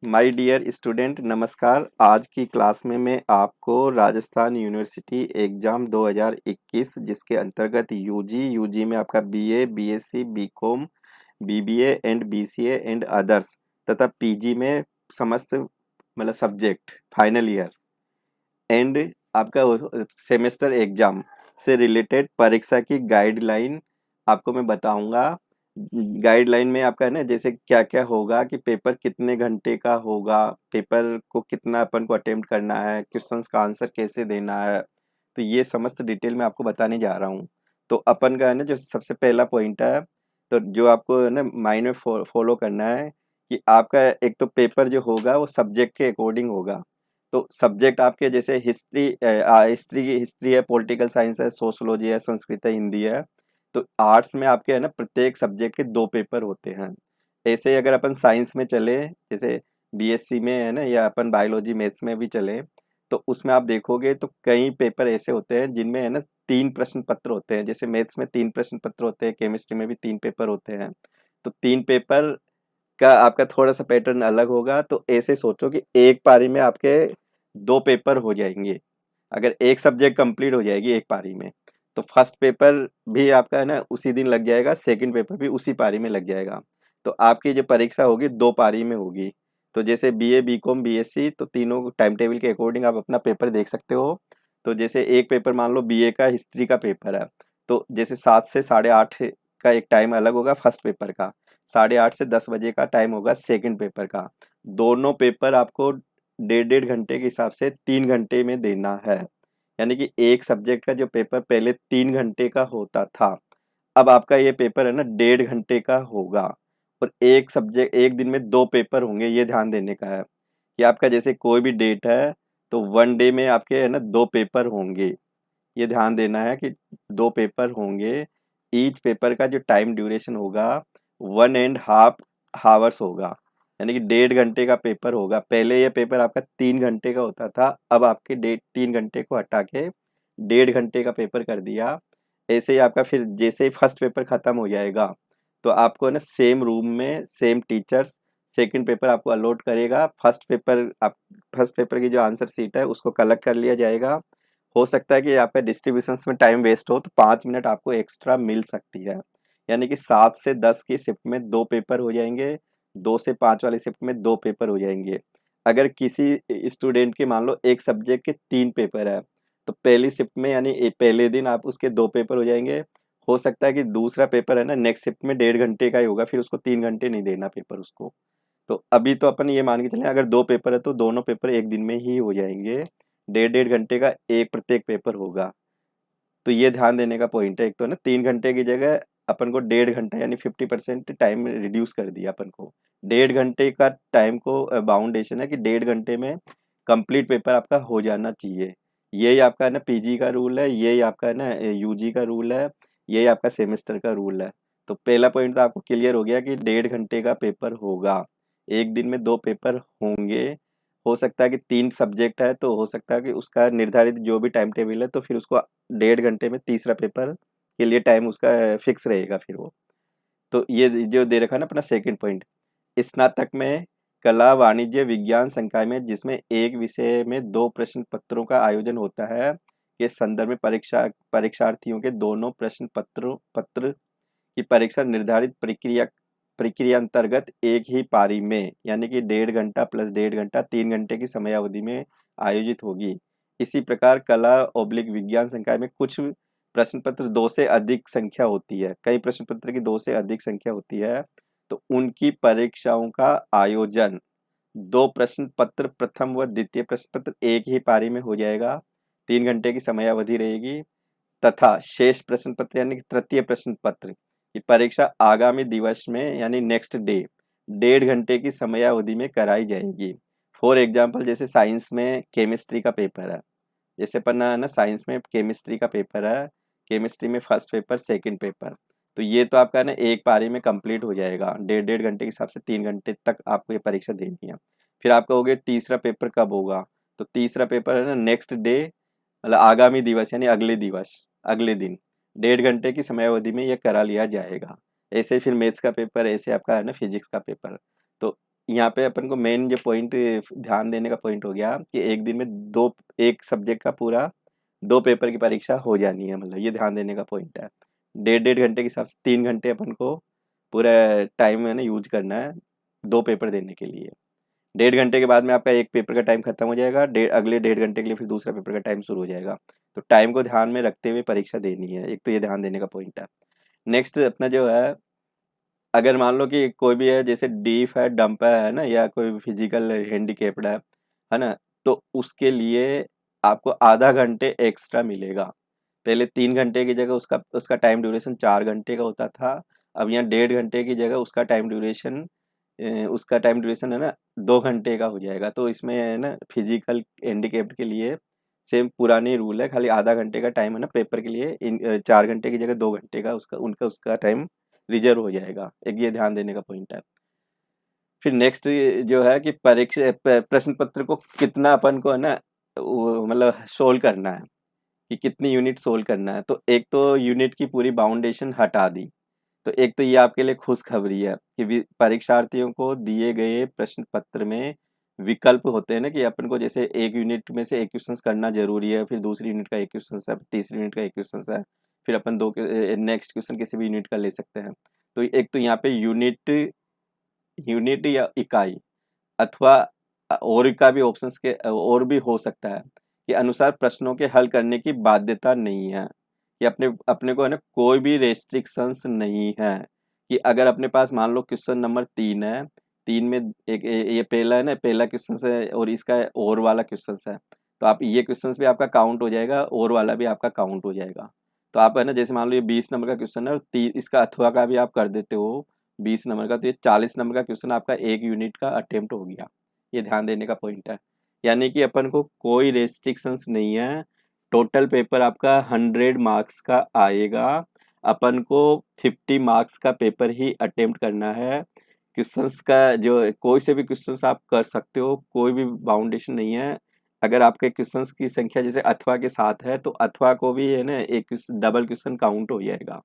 My dear student, नमस्कार। आज की क्लास में मैं आपको राजस्थान यूनिवर्सिटी एग्जाम 2021 जिसके अंतर्गत यूजी में आपका BA, BSc, BCom, BBA and BCA and others तथा पीजी में समस्त सब्जेक्ट फाइनल ईयर एंड आपका सेमेस्टर एग्जाम से रिलेटेड परीक्षा की गाइडलाइन आपको मैं बताऊंगा। गाइडलाइन में आपका है ना, जैसे क्या क्या होगा कि पेपर कितने घंटे का होगा, पेपर को कितना अपन को अटेम्प्ट करना है, क्वेश्चंस का आंसर कैसे देना है। तो ये समस्त डिटेल में आपको बताने जा रहा हूँ। तो अपन का है ना, जो सबसे पहला पॉइंट है, तो जो आपको है ना माइंड में फॉलो करना है कि आपका एक तो पेपर जो होगा वो सब्जेक्ट के अकॉर्डिंग होगा। तो सब्जेक्ट आपके जैसे हिस्ट्री है, पॉलिटिकल साइंस है, सोशोलॉजी है, संस्कृत है, हिंदी है। तो आर्ट्स में आपके है ना प्रत्येक सब्जेक्ट के 2 पेपर होते हैं। ऐसे ही अगर अपन साइंस में चले, जैसे बीएससी में है ना, या अपन बायोलॉजी मैथ्स में भी चले, तो उसमें आप देखोगे तो कई पेपर ऐसे होते हैं जिनमें है ना 3 प्रश्न पत्र होते हैं। जैसे मैथ्स में 3 प्रश्न पत्र होते हैं, केमिस्ट्री में भी 3 पेपर होते हैं। तो 3 पेपर का आपका थोड़ा-सा पैटर्न अलग होगा। तो ऐसे सोचो कि एक पारी में आपके 2 पेपर हो जाएँगे। अगर एक सब्जेक्ट कंप्लीट हो जाएगी एक पारी में, तो फर्स्ट पेपर भी आपका है ना उसी दिन लग जाएगा, सेकंड पेपर भी उसी पारी में लग जाएगा। तो आपकी जो परीक्षा होगी 2 पारी में होगी। तो जैसे बीए, बीकॉम, बीएससी, तो तीनों टाइम टेबल के अकॉर्डिंग आप अपना पेपर देख सकते हो। तो जैसे एक पेपर मान लो बीए का हिस्ट्री का पेपर है, तो जैसे 7 से साढ़े 8 का एक टाइम अलग होगा फर्स्ट पेपर का, साढ़े 8 से 10 बजे का टाइम होगा सेकंड पेपर का। दोनों पेपर आपको डेढ़ डेढ़ घंटे के हिसाब से 3 घंटे में देना है। यानी कि एक सब्जेक्ट का जो पेपर पहले 3 घंटे का होता था, अब आपका ये पेपर है ना डेढ़ घंटे का होगा। और एक सब्जेक्ट एक दिन में 2 पेपर होंगे, ये ध्यान देने का है कि आपका जैसे कोई भी डेट है, तो 1 डे में आपके है ना 2 पेपर होंगे। ये ध्यान देना है कि 2 पेपर होंगे। ईच पेपर का जो टाइम ड्यूरेशन होगा 1 एंड हाफ हावर्स होगा। यानी कि डेढ़ घंटे का पेपर होगा। पहले ये पेपर आपका 3 घंटे का होता था, अब आपके डेढ़ 3 घंटे को हटा के डेढ़ घंटे का पेपर कर दिया। ऐसे ही आपका फिर जैसे ही फर्स्ट पेपर खत्म हो जाएगा, तो आपको है ना सेम रूम में सेम टीचर्स सेकंड पेपर आपको अलॉट करेगा। फर्स्ट पेपर की जो आंसर शीट है उसको कलेक्ट कर लिया जाएगा। हो सकता है कि आपका डिस्ट्रीब्यूशंस में टाइम वेस्ट हो, तो 5 मिनट आपको एक्स्ट्रा मिल सकती है। यानी कि 7 से 10 की शिफ्ट में 2 पेपर हो जाएंगे, 2 से 5 वाली शिफ्ट में 2 पेपर हो जाएंगे। अगर किसी स्टूडेंट के मान लो एक सब्जेक्ट के 3 पेपर है, तो पहली शिफ्ट में यानी पहले दिन आप उसके 2 पेपर हो जाएंगे। हो सकता है कि दूसरा पेपर है ना नेक्स्ट शिफ्ट में डेढ़ घंटे का ही होगा, फिर उसको 3 घंटे नहीं देना पेपर उसको। तो अभी तो अपन ये मान के चलें, अगर 2 पेपर है तो दोनों पेपर एक दिन में ही हो जाएंगे। डेढ़ डेढ़ घंटे का एक प्रत्येक पेपर होगा। तो ये ध्यान देने का पॉइंट है। एक तो ना 3 घंटे की जगह अपन को डेढ़ घंटा यानी 50% टाइम रिड्यूस कर दिया अपन को। डेढ़ घंटे का टाइम को बाउंडेशन है कि डेढ़ घंटे में कंप्लीट पेपर आपका हो जाना चाहिए। यही आपका है ना पीजी का रूल है, यही आपका है ना यूजी का रूल है, यही आपका सेमेस्टर का रूल है। तो पहला पॉइंट तो आपको क्लियर हो गया कि डेढ़ घंटे का पेपर होगा। एक दिन में 2 पेपर होंगे। हो सकता है कि 3 सब्जेक्ट है, तो हो सकता है कि उसका निर्धारित जो भी टाइम टेबल है, तो फिर उसको डेढ़ घंटे में तीसरा पेपर के लिए टाइम उसका फिक्स रहेगा फिर वो। तो ये जो दे रखा है ना अपना सेकंड पॉइंट, स्नातक में कला, वाणिज्य, विज्ञान संकाय में जिसमें एक विषय में 2 प्रश्न पत्रों का आयोजन होता है, के संदर्भ में परीक्षार्थियों के दोनों पत्र की परीक्षा निर्धारित प्रक्रिया प्रक्रिया अंतर्गत एक ही पारी में यानी कि डेढ़ घंटा प्लस डेढ़ घंटा 3 घंटे की समयावधि में आयोजित होगी। इसी प्रकार कला ओब्लिक विज्ञान संकाय में कुछ प्रश्न पत्र 2 से अधिक संख्या होती है, कई प्रश्न पत्र की 2 से अधिक संख्या होती है। तो उनकी परीक्षाओं का आयोजन 2 प्रश्न पत्र प्रथम व द्वितीय प्रश्न पत्र एक ही पारी में हो जाएगा। 3 घंटे की समयावधि रहेगी। तथा शेष प्रश्न पत्र यानी कि तृतीय प्रश्न पत्र की परीक्षा आगामी दिवस में यानी नेक्स्ट डे डेढ़ घंटे की समयावधि में कराई जाएगी। फॉर एग्जाम्पल जैसे साइंस में केमिस्ट्री का पेपर है, जैसे पन्ना है ना साइंस में केमिस्ट्री का पेपर है, केमिस्ट्री में फर्स्ट पेपर सेकंड पेपर, तो ये तो आपका ना एक पारी में कंप्लीट हो जाएगा। डेढ़ डेढ़ घंटे के हिसाब से 3 घंटे तक आपको ये परीक्षा देनी है। फिर आप कहोगे तीसरा पेपर कब होगा, तो तीसरा पेपर है ना नेक्स्ट डे, मतलब आगामी दिवस यानी अगले दिवस, अगले दिन डेढ़ घंटे की समयावधि में यह करा लिया जाएगा। ऐसे फिर मैथ्स का पेपर, ऐसे आपका है ना फिजिक्स का पेपर। तो यहाँ पे अपन को मेन जो पॉइंट ध्यान देने का पॉइंट हो गया कि एक दिन में दो, एक सब्जेक्ट का पूरा 2 पेपर की परीक्षा हो जानी है, मतलब ये ध्यान देने का पॉइंट है। 1.5 घंटे के हिसाब से 3 घंटे अपन को पूरा टाइम है ना यूज करना है 2 पेपर देने के लिए। 1.5 घंटे के बाद में आपका एक पेपर का टाइम खत्म हो जाएगा, अगले 1.5 घंटे के लिए फिर दूसरा पेपर का टाइम शुरू हो जाएगा। तो टाइम को ध्यान में रखते हुए परीक्षा देनी है, एक तो ये ध्यान देने का पॉइंट है। नेक्स्ट अपना जो है, अगर मान लो कि कोई भी है जैसे डीफ है, डंप है ना, या कोई फिजिकल हैंडीकेप्ड है ना, तो उसके लिए आपको आधा घंटे एक्स्ट्रा मिलेगा। पहले 3 घंटे की जगह उसका उसका टाइम ड्यूरेशन 4 घंटे का होता था। अब यहाँ 1.5 घंटे की जगह उसका टाइम ड्यूरेशन है ना 2 घंटे का हो जाएगा। तो इसमें है ना फिजिकल हैंडीकेप्ड के लिए सेम पुरानी रूल है, खाली आधा घंटे का टाइम है ना पेपर के लिए, 4 घंटे की जगह 2 घंटे का उसका टाइम रिजर्व हो जाएगा। एक ये ध्यान देने का पॉइंट है। फिर नेक्स्ट जो है कि प्रश्न पत्र को कितना अपन को है ना मतलब सोल्व करना है, कि कितनी यूनिट सोल्व करना है। तो एक तो यूनिट की पूरी बाउंडेशन हटा दी। तो एक तो ये आपके लिए खुशखबरी है कि परीक्षार्थियों को दिए गए प्रश्न पत्र में विकल्प होते हैं ना, कि अपन को जैसे एक यूनिट में से एक क्वेश्चन करना जरूरी है, फिर दूसरी यूनिट का एक क्वेश्चन है, तीसरी यूनिट का एक क्वेश्चन है, फिर अपन नेक्स्ट क्वेश्चन किसी भी यूनिट का ले सकते हैं। तो एक तो यहाँ पे यूनिट यूनिट या इकाई अथवा और का भी ऑप्शंस के और भी हो सकता है कि अनुसार प्रश्नों के हल करने की बाध्यता नहीं है, कि अपने अपने को है ना कोई भी रेस्ट्रिक्शंस नहीं है। कि अगर अपने पास मान लो क्वेश्चन नंबर 3 है, 3 में एक ये पहला है ना, पहला क्वेश्चन है और इसका और वाला क्वेश्चन है, तो आप ये क्वेश्चन भी आपका काउंट हो जाएगा और वाला भी आपका काउंट हो जाएगा। तो आप है ना जैसे मान लो ये 20 नंबर का क्वेश्चन है और इसका अथवा का भी आप कर देते हो 20 नंबर का, तो ये 40 नंबर का क्वेश्चन आपका एक यूनिट का अटेम्प्ट हो गया। ये ध्यान देने का पॉइंट है। यानी कि अपन को कोई रेस्ट्रिक्शंस नहीं है। टोटल पेपर आपका 100 मार्क्स का आएगा। अपन को 50 मार्क्स का पेपर ही अटेम्प्ट करना है। क्वेश्चंस का जो कोई से भी क्वेश्चंस आप कर सकते हो, कोई भी बाउंडेशन नहीं है। अगर आपके क्वेश्चंस की संख्या जैसे अथवा के साथ है तो अथवा को भी है ना एक डबल क्वेश्चन काउंट हो जाएगा।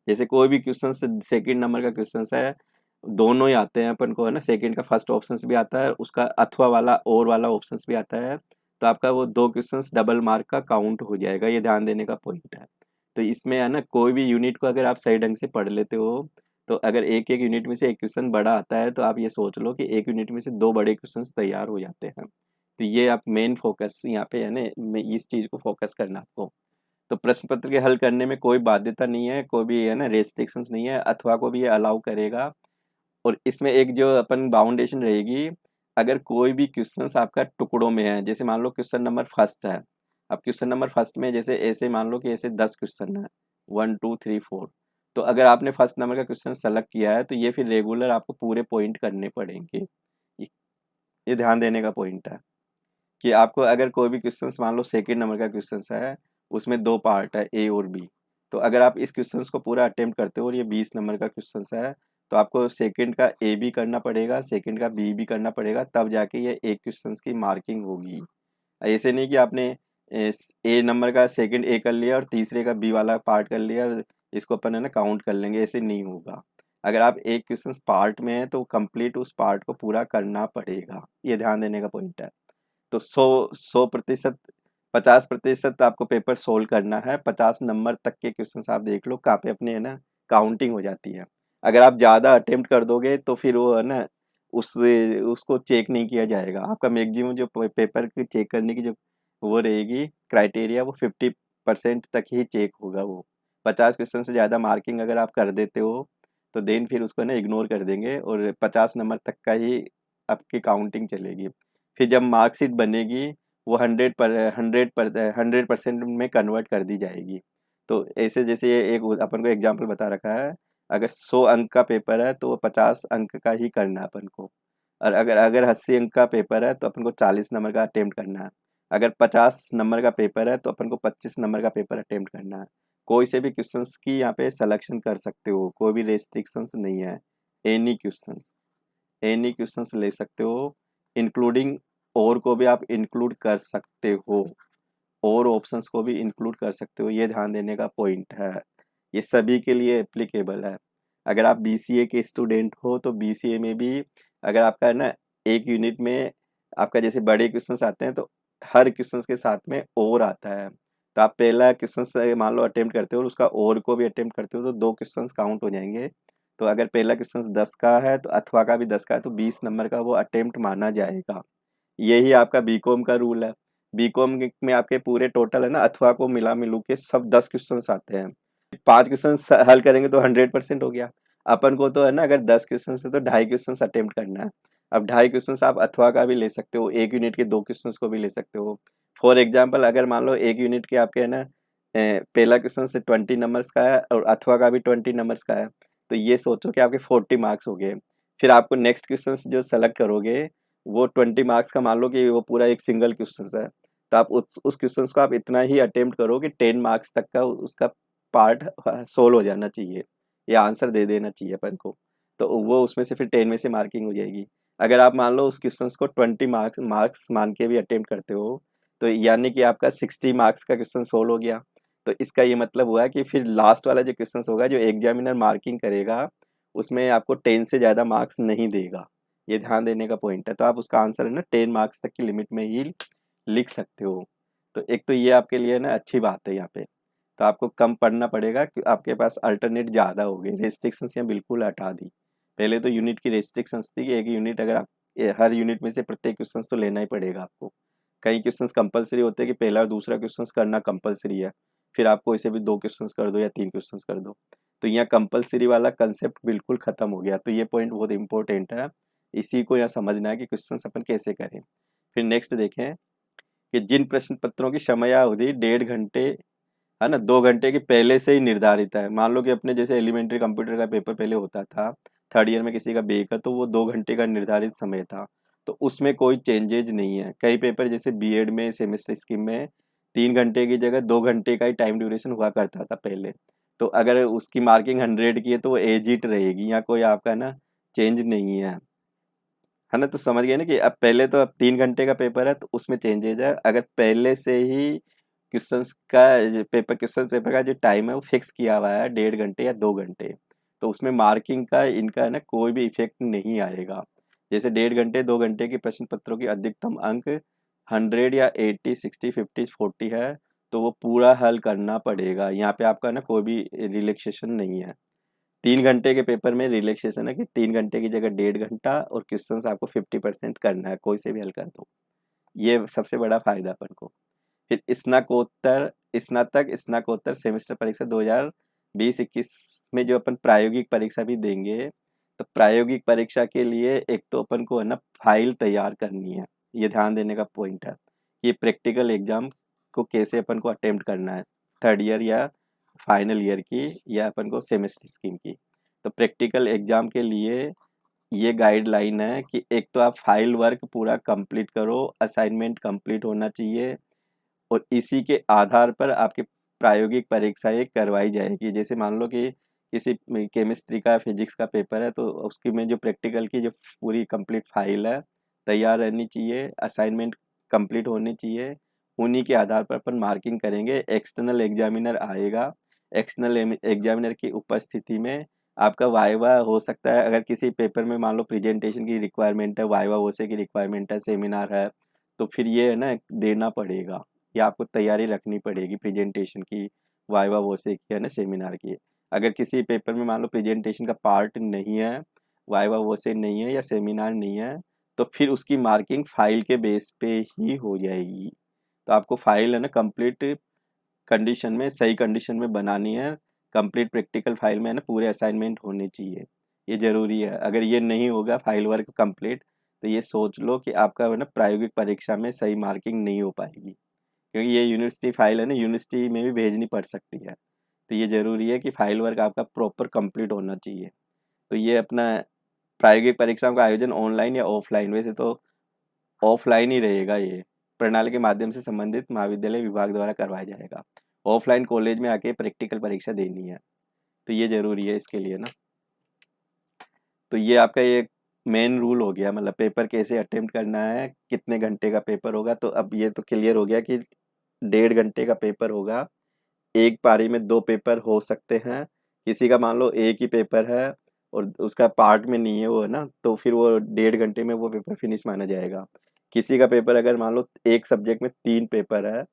जैसे कोई भी क्वेश्चन सेकंड नंबर का क्वेश्चन है, दोनों ही आते हैं अपन को है ना, सेकंड का फर्स्ट ऑप्शन भी आता है, उसका अथवा वाला और वाला ऑप्शन भी आता है, तो आपका वो 2 क्वेश्चंस डबल मार्क का काउंट हो जाएगा। ये ध्यान देने का पॉइंट है। तो इसमें है ना कोई भी यूनिट को अगर आप सही ढंग से पढ़ लेते हो, तो अगर एक एक यूनिट में से एक क्वेश्चन बड़ा आता है तो आप ये सोच लो कि एक यूनिट में से 2 बड़े क्वेश्चन तैयार हो जाते हैं। तो ये आप मेन फोकस यहाँ पे है ना, इस चीज को फोकस करना आपको। तो प्रश्न पत्र के हल करने में कोई बाध्यता नहीं है, कोई भी है ना रेस्ट्रिक्शंस नहीं है, अथवा को भी ये अलाउ करेगा। और इसमें एक जो अपन बाउंडेशन रहेगी, अगर कोई भी क्वेश्चन आपका टुकड़ों में है, जैसे मान लो क्वेश्चन नंबर फर्स्ट है, अब क्वेश्चन नंबर फर्स्ट में जैसे ऐसे मान लो कि ऐसे 10 क्वेश्चन है, 1 2 3 4, तो अगर आपने फर्स्ट नंबर का क्वेश्चन सेलेक्ट किया है तो ये फिर रेगुलर आपको पूरे पॉइंट करने पड़ेंगे। ये ये ध्यान देने का पॉइंट है कि आपको अगर कोई भी क्वेश्चन मान लो सेकंड नंबर का क्वेश्चन है, उसमें 2 पार्ट है ए और बी, तो अगर आप इस क्वेश्चन को पूरा अटेम्प्ट करते हो और ये 20 नंबर का क्वेश्चन है, तो आपको सेकंड का ए भी करना पड़ेगा, सेकंड का बी भी करना पड़ेगा, तब जाके ये एक क्वेश्चन की मार्किंग होगी। ऐसे नहीं कि आपने ए नंबर का सेकंड ए कर लिया और तीसरे का बी वाला पार्ट कर लिया और इसको अपन है ना काउंट कर लेंगे, ऐसे नहीं होगा। अगर आप एक क्वेश्चन पार्ट में है तो कंप्लीट उस पार्ट को पूरा करना पड़ेगा। ये ध्यान देने का पॉइंट है। तो 100% 50% आपको पेपर सोल्व करना है। 50 नंबर तक के क्वेश्चन आप देख लो कहाँ पे अपने है ना काउंटिंग हो जाती है। अगर आप ज़्यादा अटेम्प्ट कर दोगे तो फिर वो है ना उसको चेक नहीं किया जाएगा। आपका मैक्सिमम जो पेपर की चेक करने की जो वो रहेगी क्राइटेरिया, वो 50% तक ही चेक होगा। वो 50 क्वेश्चन से ज़्यादा मार्किंग अगर आप कर देते हो तो देन फिर उसको ना इग्नोर कर देंगे और 50 नंबर तक का ही आपकी काउंटिंग चलेगी। फिर जब मार्कशीट बनेगी वो 100% में कन्वर्ट कर दी जाएगी। तो ऐसे जैसे ये एक अपन को एग्जांपल बता रखा है, अगर 100 अंक का पेपर है तो वो 50 अंक का ही करना है अपन को। और अगर अगर 80 अंक का पेपर है तो अपन को 40 नंबर का अटेम्प्ट करना है। अगर 50 नंबर का पेपर है तो अपन को 25 नंबर का पेपर अटेम्प्ट करना है। कोई से भी क्वेश्चंस की यहाँ पे सिलेक्शन कर सकते हो, कोई भी रेस्ट्रिक्शंस नहीं है। एनी क्वेश्चंस ले सकते हो, इंक्लूडिंग और को भी आप इंक्लूड कर सकते हो, और ऑप्शंस को भी इंक्लूड कर सकते हो। ये ध्यान देने का पॉइंट है। ये सभी के लिए एप्लीकेबल है। अगर आप बीसीए के स्टूडेंट हो तो बीसीए में भी अगर आपका है ना एक यूनिट में आपका जैसे बड़े क्वेश्चंस आते हैं तो हर क्वेश्चंस के साथ में और आता है। तो आप पहला क्वेश्चन से मान लो अटेम्प्ट करते हो और उसका और को भी अटेम्प्ट करते हो तो 2 क्वेश्चंस काउंट हो जाएंगे। तो अगर पहला क्वेश्चन 10 का है तो अथवा का भी 10 का है तो 20 नंबर का वो अटेम्प्ट माना जाएगा। यही आपका बीकॉम का रूल है। बीकॉम में आपके पूरे टोटल है ना अथवा को मिला मिलू के सब 10 क्वेश्चंस आते हैं। 5 क्वेश्चन हल करेंगे तो 100% हो गया। अपन को तो है ना अगर 10 क्वेश्चन है तो 2.5 क्वेश्चन अटेम्प्ट करना है। अब 2.5 क्वेश्चन आप अथवा का भी ले सकते हो, एक यूनिट के 2 क्वेश्चन को भी ले सकते हो। फॉर एग्जाम्पल अगर मान लो एक यूनिट के आपके है ना पहला क्वेश्चन से 20 नंबर्स का है और अथवा का भी 20 नंबर्स का है, तो ये सोचो कि आपके 40 मार्क्स हो गए। फिर आपको नेक्स्ट क्वेश्चन जो सेलेक्ट करोगे वो 20 मार्क्स का मान लो कि वो पूरा एक सिंगल क्वेश्चन है, तो आप उस क्वेश्चन को आप इतना ही अटेम्प्ट करो कि 10 मार्क्स तक का उसका पार्ट सोल्व हो जाना चाहिए या आंसर दे देना चाहिए अपन को। तो वो उसमें से फिर 10 में से मार्किंग हो जाएगी। अगर आप मान लो उस क्वेश्चन को 20 मार्क्स मान के भी अटेम्प्ट करते हो तो यानी कि आपका 60 मार्क्स का क्वेश्चन सोल्व हो गया। तो इसका ये मतलब हुआ कि फिर लास्ट वाला जो क्वेश्चन होगा जो एग्जामिनर मार्किंग करेगा उसमें आपको 10 से ज़्यादा मार्क्स नहीं देगा। ये ध्यान देने का पॉइंट है। तो आप उसका आंसर है ना 10 मार्क्स तक की लिमिट में ही लिख सकते हो। तो एक तो ये आपके लिए ना अच्छी बात है यहाँ पे। तो आपको कम पढ़ना पड़ेगा कि आपके पास अल्टरनेट ज़्यादा हो गए। रेस्ट्रिक्शंस यहाँ बिल्कुल हटा दी। पहले तो यूनिट की रेस्ट्रिक्शंस थी कि एक यूनिट अगर आप हर यूनिट में से प्रत्येक क्वेश्चन तो लेना ही पड़ेगा आपको। कई क्वेश्चंस कंपलसरी होते हैं कि पहला और दूसरा क्वेश्चंस करना कंपलसरी है। फिर आपको इसे भी 2 क्वेश्चंस कर दो या 3 क्वेश्चंस कर दो। तो यहाँ कंपलसरी वाला कंसेप्ट बिल्कुल खत्म हो गया। तो ये पॉइंट बहुत इंपॉर्टेंट है। इसी को यहाँ समझना है कि क्वेश्चंस अपन कैसे करें। फिर नेक्स्ट देखें कि जिन प्रश्न पत्रों की समयावधि 1.5 घंटे है ना 2 घंटे के पहले से ही निर्धारित है। मान लो कि अपने जैसे एलिमेंट्री कंप्यूटर का पेपर पहले होता था, थर्ड ईयर में किसी का बेक है तो वो 2 घंटे का निर्धारित समय था। तो उसमें कोई चेंजेज नहीं है। कई पेपर जैसे बीएड में सेमेस्टर स्कीम में 3 घंटे की जगह 2 घंटे का ही टाइम ड्यूरेशन हुआ करता था पहले। तो अगर उसकी मार्किंग 100 की है तो वो एजिट रहेगी। यहाँ कोई आपका ना चेंज नहीं है ना। तो समझ गए ना कि अब पहले तो अब 3 घंटे का पेपर है तो उसमें चेंजेज है। अगर पहले से ही क्वेश्चंस का क्वेश्चन पेपर का जो टाइम है वो फिक्स किया हुआ है 1.5 घंटे या 2 घंटे, तो उसमें मार्किंग का इनका है ना कोई भी इफेक्ट नहीं आएगा। जैसे 1.5 घंटे 2 घंटे के प्रश्न पत्रों की अधिकतम अंक 100 या 80 60 50 40 है तो वो पूरा हल करना पड़ेगा। यहाँ पे आपका ना कोई भी रिलैक्सेशन नहीं है। 3 घंटे के पेपर में रिलैक्सेशन है कि 3 घंटे की जगह 1.5 घंटा और क्वेश्चंस आपको 50% करना है, कोई से भी हल कर दो। ये सबसे बड़ा फायदा अपन को। फिर स्नातक सेमेस्टर परीक्षा 2020-21 में जो अपन प्रायोगिक परीक्षा भी देंगे तो प्रायोगिक परीक्षा के लिए एक तो अपन को है ना फाइल तैयार करनी है। ये ध्यान देने का पॉइंट है। ये प्रैक्टिकल एग्जाम को कैसे अपन को अटेम्प्ट करना है, थर्ड ईयर या फाइनल ईयर की या अपन को सेमेस्टर स्कीम की। तो प्रैक्टिकल एग्जाम के लिए ये गाइडलाइन है कि एक तो आप फाइल वर्क पूरा कंप्लीट करो, असाइनमेंट कंप्लीट होना चाहिए और इसी के आधार पर आपकी प्रायोगिक परीक्षाएं करवाई जाएगी। जैसे मान लो कि किसी केमिस्ट्री का फिजिक्स का पेपर है तो उसकी में जो प्रैक्टिकल की जो पूरी कंप्लीट फाइल है तैयार रहनी चाहिए, असाइनमेंट कंप्लीट होनी चाहिए। उन्हीं के आधार पर अपन मार्किंग करेंगे। एक्सटर्नल एग्जामिनर आएगा, एक्सटर्नल एग्जामिनर की उपस्थिति में आपका वाइवा हो सकता है। अगर किसी पेपर में मान लो प्रेजेंटेशन की रिक्वायरमेंट है, वाइवा वोसे की रिक्वायरमेंट है, सेमिनार है, तो फिर ये है ना देना पड़ेगा या आपको तैयारी रखनी पड़ेगी प्रेजेंटेशन की, वाइवा वोसे की है ना, सेमिनार की। अगर किसी पेपर में मान लो प्रेजेंटेशन का पार्ट नहीं है, वाइवा वोसे नहीं है या सेमिनार नहीं है, तो फिर उसकी मार्किंग फाइल के बेस पे ही हो जाएगी। तो आपको फाइल है ना कंप्लीट कंडीशन में, सही कंडीशन में बनानी है। कंप्लीट प्रैक्टिकल फाइल में है ना पूरे असाइनमेंट होने चाहिए। ये ज़रूरी है। अगर ये नहीं होगा फाइल वर्क कंप्लीट तो ये सोच लो कि आपका है ना प्रायोगिक परीक्षा में सही मार्किंग नहीं हो पाएगी, क्योंकि ये यूनिवर्सिटी फाइल है ना यूनिवर्सिटी में भी भेजनी पड़ सकती है। तो ये ज़रूरी है कि फाइल वर्क आपका प्रॉपर कंप्लीट होना चाहिए। तो ये अपना प्रायोगिक परीक्षाओं का आयोजन ऑनलाइन या ऑफलाइन, वैसे तो ऑफलाइन ही रहेगा। ये प्रणाली के माध्यम से संबंधित महाविद्यालय विभाग द्वारा करवाया जाएगा। ऑफलाइन कॉलेज में आके प्रैक्टिकल परीक्षा देनी है। तो ये ज़रूरी है इसके लिए ना। तो ये आपका ये मेन रूल हो गया, मतलब पेपर कैसे अटेम्प्ट करना है, कितने घंटे का पेपर होगा। तो अब ये तो क्लियर हो गया कि 1.5 घंटे का पेपर होगा। एक पारी में 2 पेपर हो सकते हैं। किसी का मान लो एक ही पेपर है और उसका पार्ट में नहीं है वो, है ना, तो फिर वो 1.5 घंटे में वो पेपर फिनिश माना जाएगा। किसी का पेपर अगर मान लो एक सब्जेक्ट में 3 पेपर है,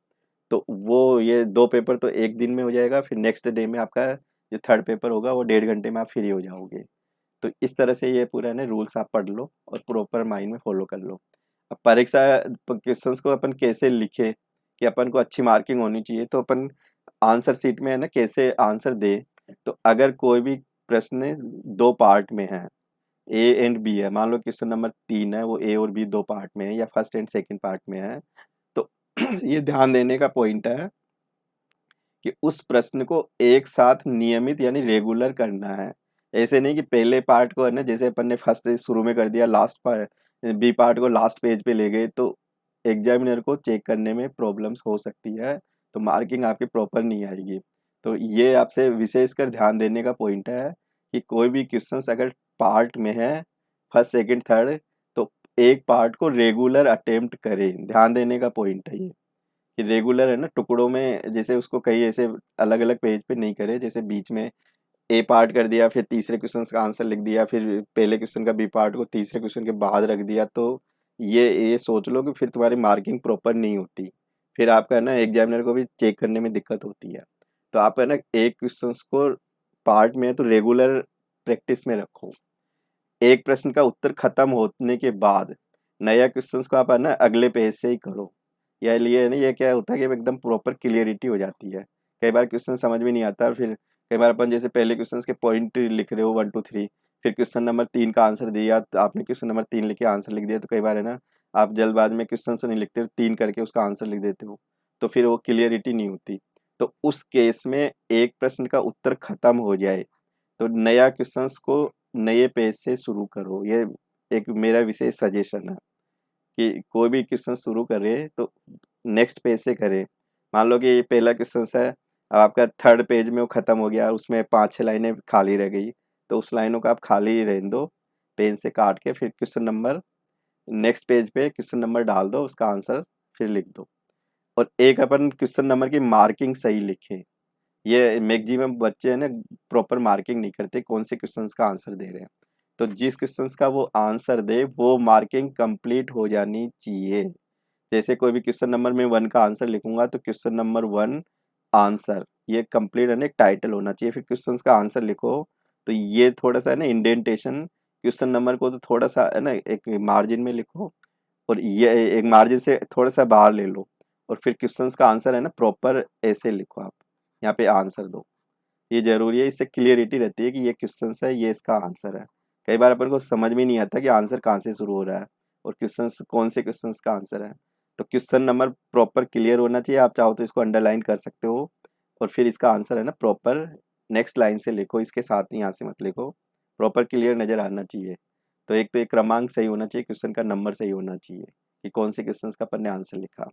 तो वो ये 2 पेपर तो एक दिन में हो जाएगा, फिर नेक्स्ट डे में आपका जो थर्ड पेपर होगा वो 1.5 घंटे में आप फ्री हो जाओगे। तो इस तरह से ये पूरा ना रूल्स आप पढ़ लो और प्रॉपर माइंड में फॉलो कर लो। अब परीक्षा क्वेश्चंस को अपन कैसे लिखे कि अपन को अच्छी मार्किंग होनी चाहिए, तो अपन आंसर शीट में है ना कैसे आंसर दे। तो अगर कोई भी प्रश्न 2 पार्ट में है, ए एंड बी है, मान लो क्वेश्चन नंबर 3 है, वो ए और बी 2 पार्ट में है या फर्स्ट एंड सेकंड पार्ट में है, तो ये ध्यान देने का पॉइंट है कि उस प्रश्न को एक साथ नियमित यानी रेगुलर करना है। ऐसे नहीं कि पहले पार्ट को है ना, जैसे अपन ने फर्स्ट शुरू में कर दिया, लास्ट पार्ट बी पार्ट को लास्ट पेज पे ले गए, तो एग्जामिनर को चेक करने में प्रॉब्लम्स हो सकती है, तो मार्किंग आपकी प्रॉपर नहीं आएगी। तो ये आपसे विशेषकर ध्यान देने का पॉइंट है कि कोई भी क्वेश्चंस अगर पार्ट में है, फर्स्ट सेकंड थर्ड, तो एक पार्ट को रेगुलर अटेम्प्ट करें, ध्यान देने का पॉइंट है ये कि रेगुलर है ना टुकड़ों में, जैसे उसको कई ऐसे अलग अलग पेज पे नहीं करे, जैसे बीच में ए पार्ट कर दिया, फिर तीसरे क्वेश्चन का आंसर लिख दिया, फिर पहले क्वेश्चन का बी पार्ट को तीसरे क्वेश्चन के बाद रख दिया, तो ये सोच लो कि फिर तुम्हारी मार्किंग प्रॉपर नहीं होती, फिर आपका है ना एग्जामिनर को भी चेक करने में दिक्कत होती है। तो आप है ना एक क्वेश्चन को पार्ट में है तो रेगुलर प्रैक्टिस में रखो। एक प्रश्न का उत्तर खत्म होने के बाद नया क्वेश्चंस को आप है ना अगले पेज से ही करो। या लिए ना ये क्या होता है कि एकदम प्रॉपर क्लियरिटी हो जाती है। कई बार क्वेश्चन समझ में नहीं आता, फिर कई बार अपन जैसे पहले क्वेश्चंस के पॉइंट लिख रहे हो 1 2 3, फिर क्वेश्चन नंबर 3 का आंसर दिया, तो आपने क्वेश्चन नंबर 3 लिख के आंसर लिख दिया, तो कई बार है ना आप जल्दबाज में क्वेश्चन से नहीं लिखते, 3 करके उसका आंसर लिख देते हो, तो फिर वो क्लियरिटी नहीं होती। तो उस केस में एक प्रश्न का उत्तर खत्म हो जाए तो नया क्वेश्चंस को नए पेज से शुरू करो। ये एक मेरा विशेष सजेशन है कि कोई भी क्वेश्चन शुरू करे तो नेक्स्ट पेज से करें। मान लो कि ये पहला क्वेश्चन है, अब आपका थर्ड पेज में वो खत्म हो गया, उसमें 5 6 लाइनें खाली रह गई, तो उस लाइनों को आप खाली ही रहने दो, पेन से काट के फिर क्वेश्चन नंबर नेक्स्ट पेज पे क्वेश्चन नंबर डाल दो, उसका आंसर फिर लिख दो। और एक अपन क्वेश्चन नंबर की मार्किंग सही लिखें। ये मैक्सिमम बच्चे हैं ना प्रॉपर मार्किंग नहीं करते कौन से क्वेश्चंस का आंसर दे रहे हैं, तो जिस क्वेश्चंस का वो आंसर दे वो मार्किंग कंप्लीट हो जानी चाहिए। जैसे कोई भी क्वेश्चन नंबर में 1 का आंसर लिखूंगा तो क्वेश्चन नंबर 1 आंसर, ये कंप्लीट है ना एक टाइटल होना चाहिए, फिर क्वेश्चंस का आंसर लिखो। तो ये थोड़ा सा है ना इंडेंटेशन, क्वेश्चन नंबर को तो थोड़ा सा है ना एक मार्जिन में लिखो, और ये एक मार्जिन से थोड़ा सा बाहर ले लो, और फिर क्वेश्चंस का आंसर है ना प्रॉपर ऐसे लिखो आप, यहाँ पे आंसर दो। ये ज़रूरी है, इससे क्लियरिटी रहती है कि ये क्वेश्चंस है, ये इसका आंसर है। कई बार अपन को समझ में नहीं आता कि आंसर कहाँ से शुरू हो रहा है और क्वेश्चंस कौन से क्वेश्चंस का आंसर है। तो क्वेश्चन नंबर प्रॉपर क्लियर होना चाहिए, आप चाहो तो इसको अंडरलाइन कर सकते हो, और फिर इसका आंसर है ना प्रॉपर नेक्स्ट लाइन से लिखो, इसके साथ ही यहाँ से मत लिखो, प्रॉपर क्लियर नज़र आना चाहिए। तो एक तो एक क्रमांक सही होना चाहिए, क्वेश्चन का नंबर सही होना चाहिए कि कौन से क्वेश्चंस का अपन ने आंसर लिखा।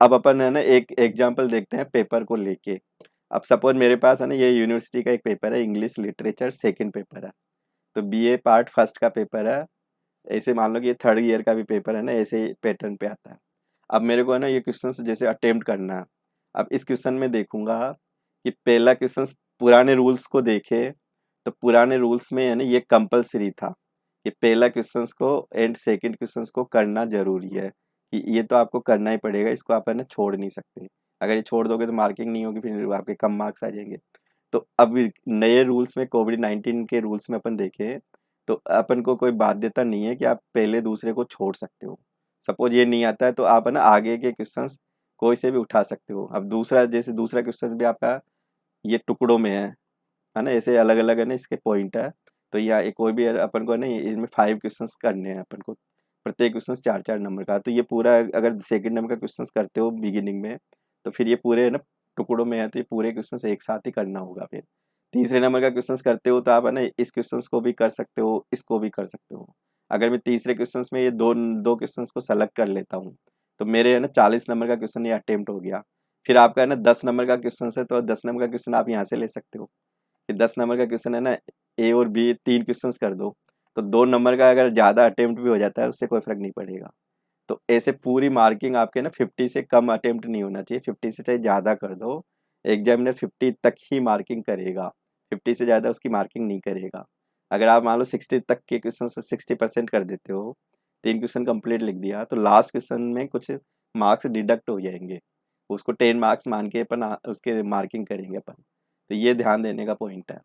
अब अपन है ना एक एग्जाम्पल देखते हैं पेपर को लेके। अब सपोज मेरे पास है ना ये यूनिवर्सिटी का एक पेपर है, इंग्लिश लिटरेचर सेकंड पेपर है, तो बीए पार्ट फर्स्ट का पेपर है। ऐसे मान लो कि ये थर्ड ईयर का भी पेपर है ना, ऐसे पैटर्न पे आता है। अब मेरे को है ना ये क्वेश्चन जैसे अटेम्प्ट करना है। अब इस क्वेश्चन में देखूंगा कि पहला क्वेश्चन पुराने रूल्स को देखे, तो पुराने रूल्स में है ना ये कंपलसरी था कि पहला क्वेश्चन को एंड सेकंड क्वेश्चन को करना जरूरी है, कि ये तो आपको करना ही पड़ेगा, इसको आप है ना छोड़ नहीं सकते। अगर ये छोड़ दोगे तो मार्किंग नहीं होगी, फिर आपके कम मार्क्स आ जाएंगे। तो अब नए रूल्स में कोविड-19 के रूल्स में अपन देखें, तो अपन को कोई बाध्यता नहीं है कि आप पहले दूसरे को छोड़ सकते हो। सपोज ये नहीं आता है तो आप है ना आगे के क्वेश्चंस कोई से भी उठा सकते हो। अब दूसरा जैसे दूसरा क्वेश्चन भी आपका ये टुकड़ों में है ना, ऐसे अलग अलग है ना इसके पॉइंट है। तो यहाँ एक कोई भी अपन को है ना इसमें 5 क्वेश्चंस करने हैं अपन को, प्रत्येक क्वेश्चन 4 4 नंबर का। तो ये पूरा अगर सेकंड नंबर का क्वेश्चन करते हो बिगिनिंग में, तो फिर ये पूरे है ना टुकड़ों में है, तो ये पूरे क्वेश्चन एक साथ ही करना होगा। फिर तीसरे नंबर का क्वेश्चन करते हो तो आप है ना इस क्वेश्चन को भी कर सकते हो, इसको भी कर सकते हो। अगर मैं तीसरे क्वेश्चन में ये दो दो क्वेश्चन को सेलेक्ट कर लेता हूँ, तो मेरे है ना 40 नंबर का क्वेश्चन ये अटेम्प्ट हो गया। फिर आपका है ना 10 नंबर का क्वेश्चन है, तो 10 नंबर का क्वेश्चन आप यहाँ से ले सकते हो कि 10 नंबर का क्वेश्चन है ना, ए और बी 3 क्वेश्चंस कर दो, तो 2 नंबर का अगर ज़्यादा अटेम्प्ट भी हो जाता है उससे कोई फर्क नहीं पड़ेगा। तो ऐसे पूरी मार्किंग आपके ना 50 से कम अटेम्प्ट नहीं होना चाहिए, 50 से चाहे ज़्यादा कर दो, एग्जामिनर 50 तक ही मार्किंग करेगा, 50 से ज़्यादा उसकी मार्किंग नहीं करेगा। अगर आप मान लो 60 तक के क्वेश्चन से 60% कर देते हो, 3 क्वेश्चन कंप्लीट लिख दिया, तो लास्ट क्वेश्चन में कुछ मार्क्स डिडक्ट हो जाएंगे, उसको 10 मार्क्स मान के अपन उसके मार्किंग करेंगे अपन। तो ये ध्यान देने का पॉइंट है।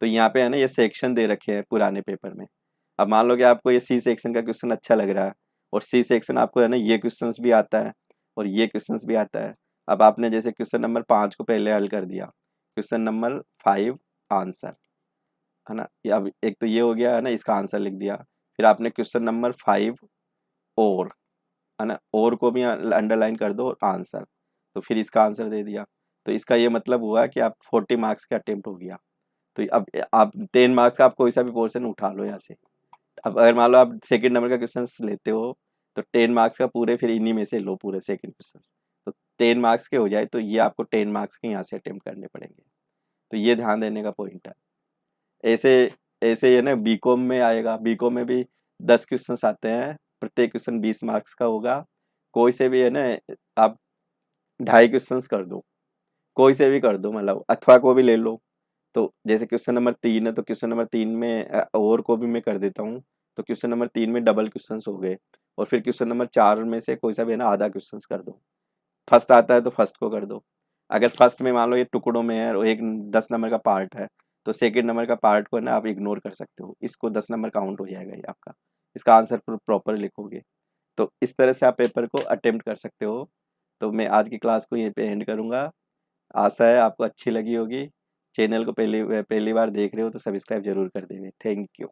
तो यहाँ पे है ना, ये सेक्शन दे रखे हैं पुराने पेपर में। अब मान लो कि आपको ये सी सेक्शन का क्वेश्चन अच्छा लग रहा है, और सी सेक्शन आपको है ना ये क्वेश्चंस भी आता है और ये क्वेश्चंस भी आता है। अब आपने जैसे क्वेश्चन नंबर 5 को पहले हल कर दिया, क्वेश्चन नंबर 5 आंसर, है ना, ये अब एक तो ये हो गया है ना, इसका आंसर लिख दिया। फिर आपने क्वेश्चन नंबर 5 और, है ना, और को भी अंडरलाइन कर दो और आंसर, तो फिर इसका आंसर दे दिया। तो इसका ये मतलब हुआ कि आप 40 मार्क्स का अटेम्प्ट हो गया। तो अब आप 10 मार्क्स का आप कोई सा भी पोर्शन उठा लो यहाँ से। अब अगर मान लो आप सेकंड नंबर का क्वेश्चन लेते हो, तो 10 मार्क्स का पूरे फिर इन्हीं में से लो पूरे सेकंड क्वेश्चन। तो 10 मार्क्स के हो जाए तो ये आपको 10 मार्क्स के यहाँ से अटेम्प्ट करने पड़ेंगे। तो ये ध्यान देने का पॉइंट है। ऐसे ऐसे ये ना बीकॉम में आएगा, बीकॉम में भी 10 क्वेश्चंस आते हैं, प्रत्येक क्वेश्चन 20 मार्क्स का होगा। कोई से भी है ना, आप 2.5 क्वेश्चंस कर दो, कोई से भी कर दो, मतलब अथवा को भी ले लो। तो जैसे क्वेश्चन नंबर 3 है, तो क्वेश्चन नंबर 3 में और को भी मैं कर देता हूँ, तो क्वेश्चन नंबर 3 में डबल क्वेश्चंस हो गए। और फिर क्वेश्चन नंबर 4 में से कोई सा भी है ना आधा क्वेश्चंस कर दो। फर्स्ट आता है तो फर्स्ट को कर दो। अगर फर्स्ट में मान लो ये टुकड़ों में है और एक 10 नंबर का पार्ट है, तो सेकंड नंबर का पार्ट को ना आप इग्नोर कर सकते हो, इसको 10 नंबर काउंट हो जाएगा ये आपका। इसका आंसर प्रॉपर लिखोगे, तो इस तरह से आप पेपर को अटेम्प्ट कर सकते हो। तो मैं आज की क्लास को यहीं पे एंड करूँगा। आशा है आपको अच्छी लगी होगी। चैनल को पहली पहली बार देख रहे हो तो सब्सक्राइब जरूर कर देंगे। Thank you.